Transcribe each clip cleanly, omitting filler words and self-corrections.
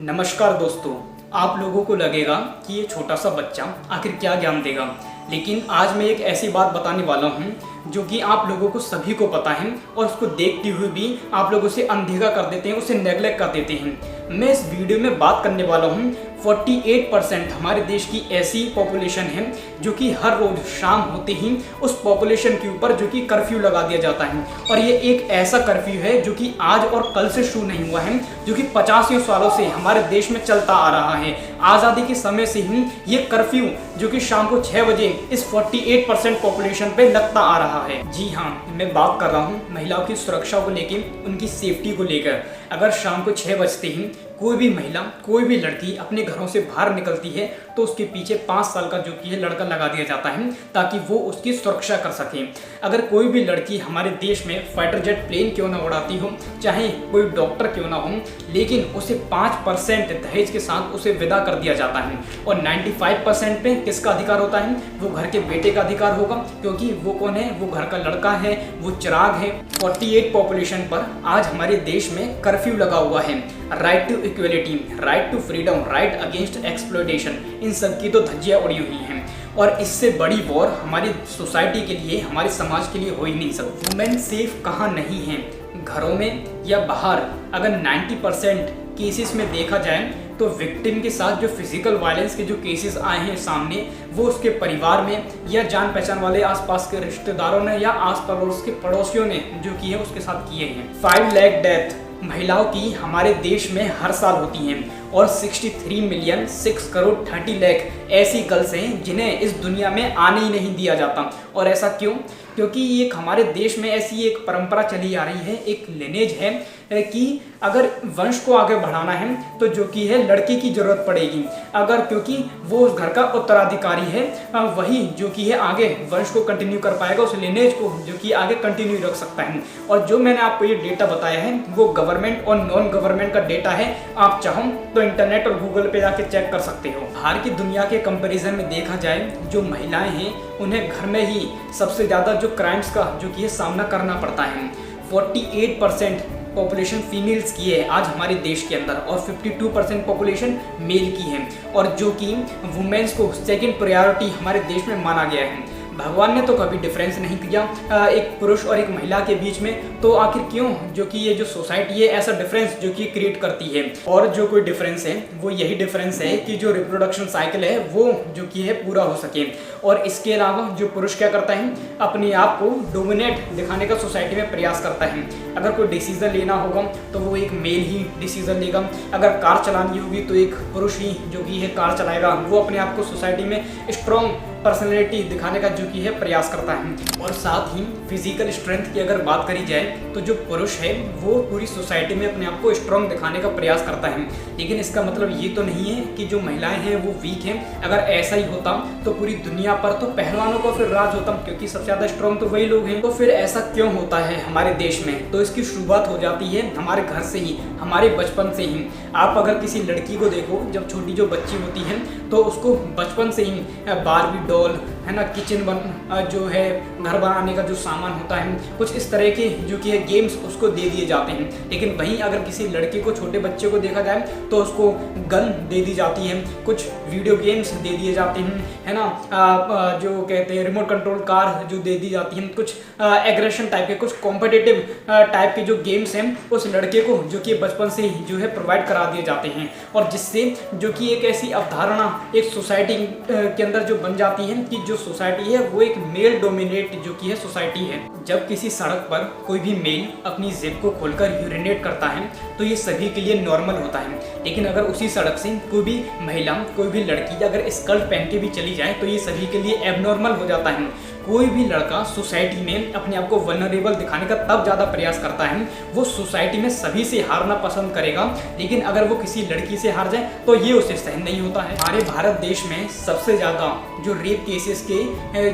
नमस्कार दोस्तों। आप लोगों को लगेगा कि ये छोटा सा बच्चा आखिर क्या ज्ञान देगा, लेकिन आज मैं एक ऐसी बात बताने वाला हूँ जो कि आप लोगों को सभी को पता है और उसको देखते हुए भी आप लोग उसे अनदेखा कर देते हैं, उसे नेगलेक्ट कर देते हैं। मैं इस वीडियो में बात करने वाला हूँ 48% हमारे देश की ऐसी पॉपुलेशन है जो कि हर रोज शाम होते ही उस पॉपुलेशन के ऊपर जो कि कर्फ्यू लगा दिया जाता है। और ये एक ऐसा कर्फ्यू है जो कि आज और कल से शुरू नहीं हुआ है, जो कि 50 सालों से हमारे देश में चलता आ रहा है। आज़ादी के समय से ही ये कर्फ्यू जो कि शाम को 6 बजे इस 48% पॉपुलेशन पे लगता आ रहा है। जी हाँ, मैं बात कर रहा हूँ महिलाओं की सुरक्षा को लेकर, उनकी सेफ्टी को लेकर। अगर शाम को 6 बजते ही कोई भी महिला, कोई भी लड़की अपने घरों से बाहर निकलती है तो उसके पीछे 5 साल का जो कि है लड़का लगा दिया जाता है ताकि वो उसकी सुरक्षा कर सके। अगर कोई भी लड़की हमारे देश में फाइटर जेट प्लेन क्यों ना उड़ाती हो, चाहे कोई डॉक्टर क्यों ना हो, लेकिन उसे 5% दहेज के साथ उसे विदा कर दिया जाता है। और 95% पे किसका अधिकार होता है? वो घर के बेटे का अधिकार होगा, क्योंकि वो कौन है? वो घर का लड़का है, वो चिराग है। 48 पॉपुलेशन पर आज हमारे देश में कर्फ्यू लगा हुआ है। Right to equality, right to freedom, right against exploitation, इन सब की तो धज्जियां उड़ी हुई हैं। और इससे बड़ी वॉर हमारी सोसाइटी के लिए, हमारे समाज के लिए हो ही नहीं सकती। वुमेन सेफ कहाँ नहीं है, घरों में या बाहर? अगर 90% केसेस में देखा जाए तो विक्टिम के साथ जो फिजिकल वायलेंस के जो केसेस आए हैं सामने, वो उसके परिवार में या जान पहचान वाले आसपास के रिश्तेदारों ने या आस पड़ोस के पड़ोसियों ने जो किए उसके साथ किए हैं। 5 लाख डेथ महिलाओं की हमारे देश में हर साल होती हैं और 63,6,30,00,000 ऐसी गर्ल्स हैं जिन्हें इस दुनिया में आने ही नहीं दिया जाता। और ऐसा क्यों? क्योंकि एक हमारे देश में ऐसी एक परंपरा चली आ रही है, एक लिनेज है कि अगर वंश को आगे बढ़ाना है तो जो कि है लड़के की जरूरत पड़ेगी। अगर क्योंकि वो उस घर का उत्तराधिकारी है, वही जो कि है आगे वंश को कंटिन्यू कर पाएगा, उस लिनेज को जो कि आगे कंटिन्यू रख सकता है। और जो मैंने आपको ये डेटा बताया है वो गवर्नमेंट और नॉन गवर्नमेंट का डेटा है। आप चाहो तो इंटरनेट और गूगल पे जाके चेक कर सकते हो। बाहर की दुनिया के कंपैरिजन में देखा जाए, जो महिलाएं हैं उन्हें घर में ही सबसे ज़्यादा जो क्राइम्स का जो कि सामना करना पड़ता है। 48% पॉपुलेशन फीमेल्स की है आज हमारे देश के अंदर और 52% पॉपुलेशन मेल की है। और जो कि वुमेन्स को सेकंड प्रायोरिटी हमारे देश में माना गया है। भगवान ने तो कभी डिफरेंस नहीं किया एक पुरुष और एक महिला के बीच में, तो आखिर क्यों जो कि ये जो सोसाइटी है ऐसा डिफरेंस जो कि क्रिएट करती है? और जो कोई डिफरेंस है वो यही डिफरेंस है कि जो रिप्रोडक्शन साइकिल है वो जो कि है पूरा हो सके। और इसके अलावा जो पुरुष क्या करता है, अपने आप को डोमिनेट दिखाने का सोसाइटी में प्रयास करता है। अगर कोई डिसीजन लेना होगा तो वो एक मेल ही डिसीजन लेगा। अगर कार चलानी होगी तो एक पुरुष ही जो कि है कार चलाएगा। वो अपने आप को सोसाइटी में स्ट्रॉन्ग पर्सनैलिटी दिखाने का जो कि है प्रयास करता है। और साथ ही फिजिकल स्ट्रेंथ की अगर बात करी जाए तो जो पुरुष है वो पूरी सोसाइटी में अपने आप को स्ट्रॉन्ग दिखाने का प्रयास करता है। लेकिन इसका मतलब ये तो नहीं है कि जो महिलाएं हैं वो वीक हैं। अगर ऐसा ही होता तो पूरी दुनिया पर तो पहलवानों का फिर राज होता, क्योंकि सबसे ज़्यादा स्ट्रॉन्ग तो वही लोग हैं। तो फिर ऐसा क्यों होता है हमारे देश में? तो इसकी शुरुआत हो जाती है हमारे घर से ही, हमारे बचपन से ही। आप अगर किसी लड़की को देखो, जब छोटी जो बच्ची होती है तो उसको बचपन से ही बारबी डॉल है ना, किचन जो है घर बनाने का जो सामान होता है, कुछ इस तरह के जो कि है गेम्स उसको दे दिए जाते हैं। लेकिन वहीं अगर किसी लड़के को, छोटे बच्चे को देखा जाए तो उसको गन दे दी जाती है, कुछ वीडियो गेम्स दे दिए जाते हैं, है ना, जो कहते हैं रिमोट कंट्रोल कार जो दे दी जाती हैं, कुछ एग्रेशन टाइप के, कुछ कॉम्पिटिटिव टाइप के जो गेम्स हैं उस लड़के को जो कि बचपन से ही जो है प्रोवाइड करा दिए जाते हैं। और जिससे जो कि एक ऐसी अवधारणा एक सोसाइटी के अंदर जो बन जाती है कि जो सोसाइटी है वो एक मेल डोमिनेट जो कि है सोसाइटी है। जब किसी सड़क पर कोई भी मेल अपनी जेब को खोलकर यूरिनेट करता है तो ये सभी के लिए नॉर्मल होता है। लेकिन अगर उसी सड़क से कोई भी महिला, कोई भी लड़की अगर स्कर्ट पहन के भी चली जाए तो ये सभी के लिए एबनॉर्मल हो जाता है। कोई भी लड़का सोसाइटी में अपने आप को वल्नरेबल दिखाने का तब ज़्यादा प्रयास करता है, वो सोसाइटी में सभी से हारना पसंद करेगा। लेकिन अगर वो किसी लड़की से हार जाए तो ये उसे सहन नहीं होता है। हमारे भारत देश में सबसे ज़्यादा जो रेप केसेस के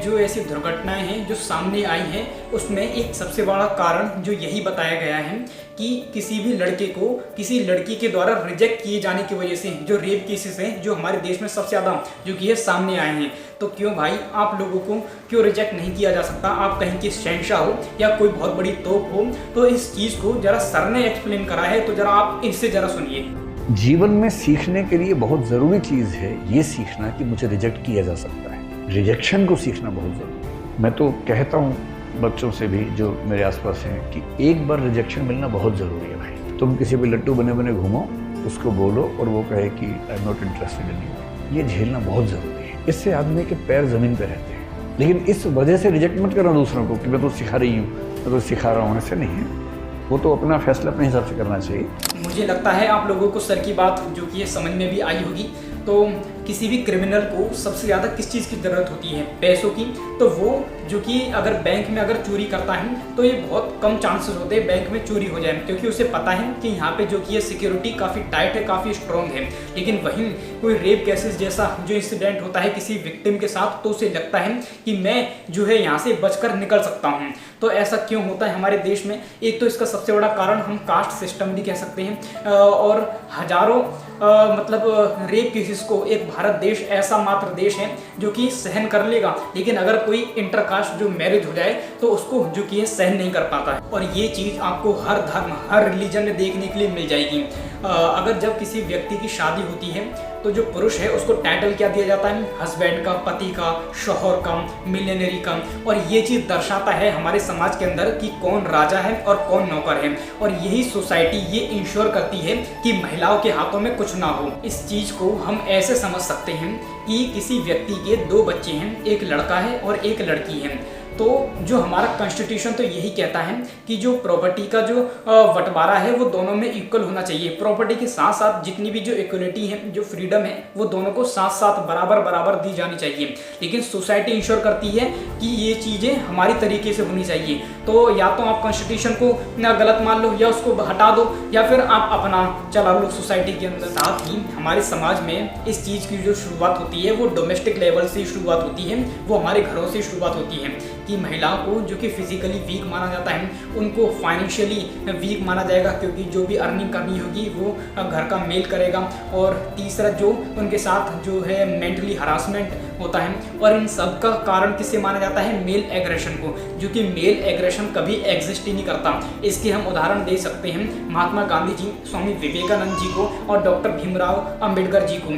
जो ऐसी दुर्घटनाएं हैं जो सामने आई हैं, उसमें एक सबसे बड़ा कारण जो यही बताया गया है कि किसी भी लड़के को किसी लड़की के द्वारा रिजेक्ट किए जाने की वजह से जो रेप केसेस हैं जो हमारे देश में सबसे ज़्यादा जो कि है सामने आए हैं। तो क्यों भाई, आप लोगों को क्यों रिजेक्ट नहीं किया जा सकता? आप कहीं के शहंशाह हो या कोई बहुत बड़ी तोप हो, तो इस चीज़ को जरा सर ने एक्सप्लेन करा है, तो जरा आप इससे जरा सुनिए। जीवन में सीखने के लिए बहुत ज़रूरी चीज़ है ये सीखना कि मुझे रिजेक्ट किया जा सकता है। रिजेक्शन को सीखना बहुत ज़रूरी है। मैं तो कहता हूँ बच्चों से भी जो मेरे आसपास हैं कि एक बार रिजेक्शन मिलना बहुत ज़रूरी है भाई। तुम किसी भी लट्टू बने बने घूमो, उसको बोलो और वो कहे कि I am not interested in you, ये झेलना बहुत ज़रूरी है। इससे आदमी के पैर ज़मीन पर रहते हैं। लेकिन इस वजह से रिजेक्ट मत करना दूसरों को कि मैं तो सिखा रही हूँ, मैं तो सिखा रहा हूँ, ऐसे नहीं है। वो तो अपना फैसला अपने हिसाब से करना चाहिए। मुझे लगता है आप लोगों को सर की बात जो कि ये समझ में भी आई होगी। तो किसी भी क्रिमिनल को सबसे ज़्यादा किस चीज़ की ज़रूरत होती है? पैसों की। तो वो जो कि अगर बैंक में अगर चोरी करता है तो ये बहुत कम चांसेस होते हैं बैंक में चोरी हो जाए, क्योंकि उसे पता है कि यहाँ पे जो कि ये सिक्योरिटी काफ़ी टाइट है, काफ़ी स्ट्रॉन्ग है। लेकिन वहीं कोई रेप केसेस जैसा जो इंसिडेंट होता है किसी विक्टिम के साथ, तो उसे लगता है कि मैं जो है यहाँ से बचकर निकल सकता हूँ। तो ऐसा क्यों होता है हमारे देश में? एक तो इसका सबसे बड़ा कारण हम कास्ट सिस्टम भी कह सकते हैं, और हजारों मतलब रेप केसेस को एक भारत देश ऐसा मात्र देश है जो कि सहन कर लेगा, लेकिन अगर कोई इंटरकास्ट जो मैरिज हो जाए तो उसको जो कि सहन नहीं कर पाता है। और ये चीज़ आपको हर धर्म, हर रिलीजन में देखने के लिए मिल जाएगी। अगर जब किसी व्यक्ति की शादी होती है तो जो पुरुष है उसको टाइटल क्या दिया जाता है? हस्बैंड का, पति का, शौहर का, मिलियनरी का। और ये चीज़ दर्शाता है हमारे समाज के अंदर कि कौन राजा है और कौन नौकर है। और यही सोसाइटी ये इंश्योर करती है कि महिलाओं के हाथों में कुछ ना हो। इस चीज़ को हम ऐसे समझ सकते हैं कि किसी व्यक्ति के 2 बच्चे हैं, एक लड़का है और एक लड़की है। तो जो हमारा कॉन्स्टिट्यूशन तो यही कहता है कि जो प्रॉपर्टी का जो बंटवारा है वो दोनों में इक्वल होना चाहिए। प्रॉपर्टी के साथ साथ जितनी भी जो इक्वलिटी है, जो फ्रीडम है, वो दोनों को साथ साथ बराबर बराबर दी जानी चाहिए। लेकिन सोसाइटी इंश्योर करती है कि ये चीज़ें हमारी तरीके से होनी चाहिए। तो या तो आप कॉन्स्टिट्यूशन को गलत मान लो या उसको हटा दो, या फिर आप अपना चला लो सोसाइटी के अंदर। साथ ही हमारे समाज में इस चीज़ की जो शुरुआत होती है वो डोमेस्टिक लेवल से शुरुआत होती है, वो हमारे घरों से शुरुआत होती है कि महिलाओं को जो कि फिजिकली वीक माना जाता है उनको फाइनेंशियली वीक माना जाएगा, क्योंकि जो भी अर्निंग करनी होगी वो घर का मेल करेगा। और तीसरा जो उनके साथ जो है मेंटली हरासमेंट होता है। और इन सब का कारण किससे माना जाता है? मेल एग्रेशन को, जो कि मेल एग्रेशन कभी एग्जिस्ट ही नहीं करता। इसके हम उदाहरण दे सकते हैं महात्मा गांधी जी, स्वामी विवेकानंद जी को और डॉक्टर भीमराव अंबेडकर जी को,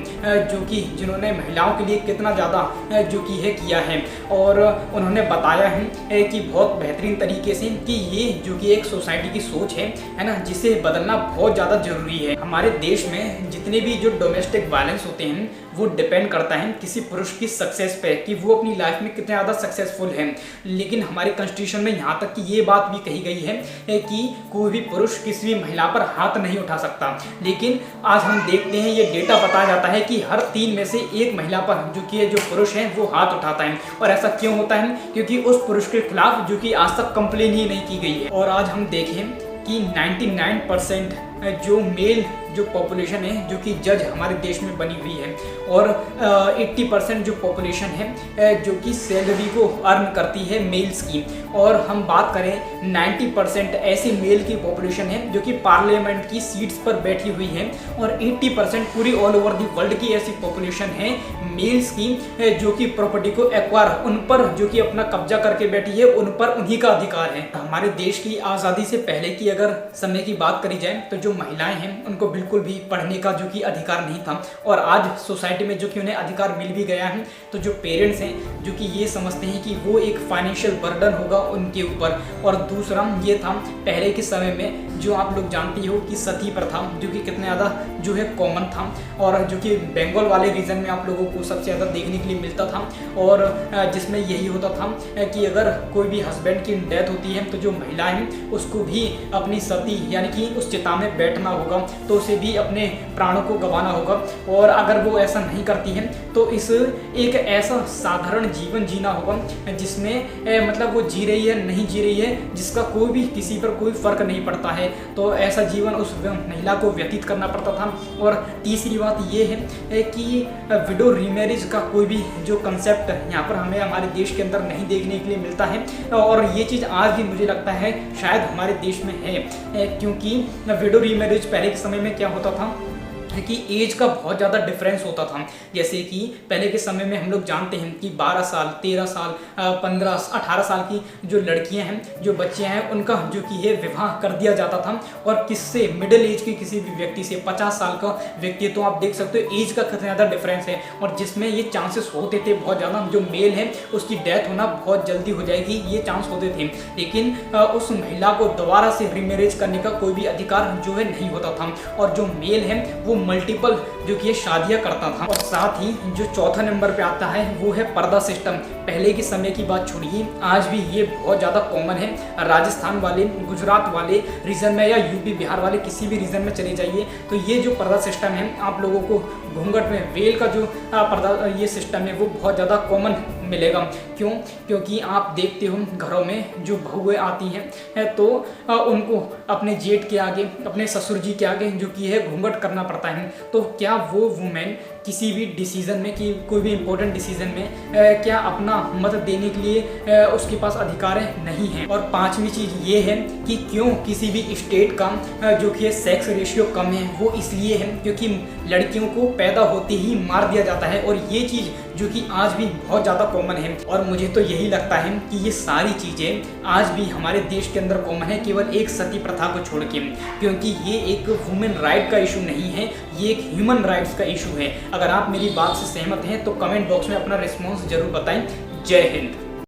जो कि जिन्होंने महिलाओं के लिए कितना ज़्यादा जो कि है किया है। और उन्होंने बताया है कि बहुत बेहतरीन तरीके से कि ये जो कि एक सोसाइटी की सोच है ना, जिसे बदलना बहुत ज़्यादा जरूरी है। हमारे देश में जितने भी जो डोमेस्टिक वायलेंस होते हैं वो डिपेंड करता है किसी पुरुष की सक्सेस पे, कि वो अपनी लाइफ में कितना ज़्यादा सक्सेसफुल है। लेकिन हमारे कॉन्स्टिट्यूशन में यहाँ तक कि ये बात भी कही गई है कि कोई भी पुरुष किसी भी महिला पर हाथ नहीं उठा सकता। लेकिन आज हम देखते हैं, ये डेटा बताया जाता है कि हर 3 में से 1 महिला पर जो कि जो पुरुष है वो हाथ उठाता है। और ऐसा क्यों होता है? क्योंकि उस पुरुष के खिलाफ जो कि आज तक कंप्लेन ही नहीं की गई है। और आज हम देखें कि 99% जो मेल जो पॉपुलेशन है जो कि जज हमारे देश में बनी हुई है, और 80% जो पॉपुलेशन है जो कि सैलरी को अर्न करती है मेल्स की। और हम बात करें 90% ऐसे मेल की पॉपुलेशन है जो कि पार्लियामेंट की सीट्स पर बैठी हुई है, और 80% पूरी ऑल ओवर दी वर्ल्ड की ऐसी पॉपुलेशन है मेल्स की जो कि प्रॉपर्टी को एक्वायर, उन पर जो कि अपना कब्जा करके बैठी है, उन पर उन्हीं का अधिकार है। हमारे देश की आज़ादी से पहले की अगर समय की बात करी जाए तो जो महिलाएं हैं उनको बिल्कुल भी पढ़ने का जो कि अधिकार नहीं था, और आज सोसाइटी में जो कि उन्हें अधिकार मिल भी गया है। तो जो पेरेंट्स हैं जो कि ये समझते हैं कि वो एक फाइनेंशियल बर्डन होगा उनके ऊपर। और दूसरा ये था पहले के समय में जो आप लोग जानती हो कि सती प्रथा जो कि कितना ज़्यादा जो है कॉमन था, और जो कि बंगाल वाले रीजन में आप लोगों को सबसे ज़्यादा देखने के लिए मिलता था। और जिसमें यही होता था कि अगर कोई भी हस्बैंड की डेथ होती है तो जो महिला है उसको भी अपनी सती यानी कि उस चिता में बैठना होगा, तो उसे भी अपने प्राणों को गंवाना होगा। और अगर वो ऐसा नहीं करती है तो इस एक ऐसा साधारण जीवन जीना होगा जिसमें मतलब वो जी रही है नहीं जी रही है जिसका कोई भी किसी पर कोई फर्क नहीं पड़ता है। तो ऐसा जीवन उस महिला को व्यतीत करना पड़ता था। और तीसरी बात ये है कि विडो रीमैरिज का कोई भी जो कंसेप्ट यहाँ पर हमें हमारे देश के अंदर नहीं देखने के लिए मिलता है। और ये चीज़ आज भी मुझे लगता है शायद हमारे देश में है, क्योंकि विडो रीमैरिज पहले के समय में क्या होता था कि एज का बहुत ज़्यादा डिफरेंस होता था। जैसे कि पहले के समय में हम लोग जानते हैं कि 12 साल, 13 साल, 15, 18 साल की जो लड़कियां हैं, जो बच्चे हैं, उनका जो कि है विवाह कर दिया जाता था। और किससे, मिडिल एज के किसी भी व्यक्ति से, 50 साल का व्यक्ति, तो आप देख सकते हो एज का कितना ज़्यादा डिफरेंस है। और जिसमें ये चांसेस होते थे बहुत ज़्यादा, जो मेल है उसकी डेथ होना बहुत जल्दी हो जाएगी, ये चांस होते थे। लेकिन उस महिला को दोबारा से रीमैरिज करने का कोई भी अधिकार जो है नहीं होता था। और जो मेल है वो मल्टीपल जो कि शादियां करता था। और साथ ही जो चौथा नंबर पे आता है वो है पर्दा सिस्टम। पहले के समय की बात छोड़िए, आज भी ये बहुत ज़्यादा कॉमन है। राजस्थान वाले, गुजरात वाले रीजन में या यूपी बिहार वाले किसी भी रीजन में चले जाइए तो ये जो पर्दा सिस्टम है आप लोगों को घूंघट में वेल का जो पर्दा ये सिस्टम है वो बहुत ज़्यादा कॉमन मिलेगा। क्यों? क्योंकि आप देखते हो घरों में जो बहुएं आती हैं तो उनको अपने जेठ के आगे, अपने ससुर जी के आगे जो कि है घूंघट करना पड़ता है। तो क्या वो वुमेन किसी भी डिसीज़न में, कि कोई भी इम्पोर्टेंट डिसीज़न में क्या अपना मत देने के लिए उसके पास अधिकार नहीं है? और पांचवी चीज़ ये है कि क्यों किसी भी स्टेट का जो कि सेक्स रेशियो कम है, वो इसलिए है क्योंकि लड़कियों को पैदा होते ही मार दिया जाता है। और ये चीज़ जो कि आज भी बहुत ज़्यादा कॉमन है। और मुझे तो यही लगता है कि ये सारी चीज़ें आज भी हमारे देश के अंदर कॉमन है, केवल एक सती प्रथा को छोड़ के। क्योंकि ये एक वुमेन राइट का इशू नहीं है, ये एक ह्यूमन राइट्स का इशू है। अगर आप मेरी बात से सहमत हैं तो कमेंट बॉक्स में अपना रिस्पॉन्स जरूर बताएं। जय हिंद।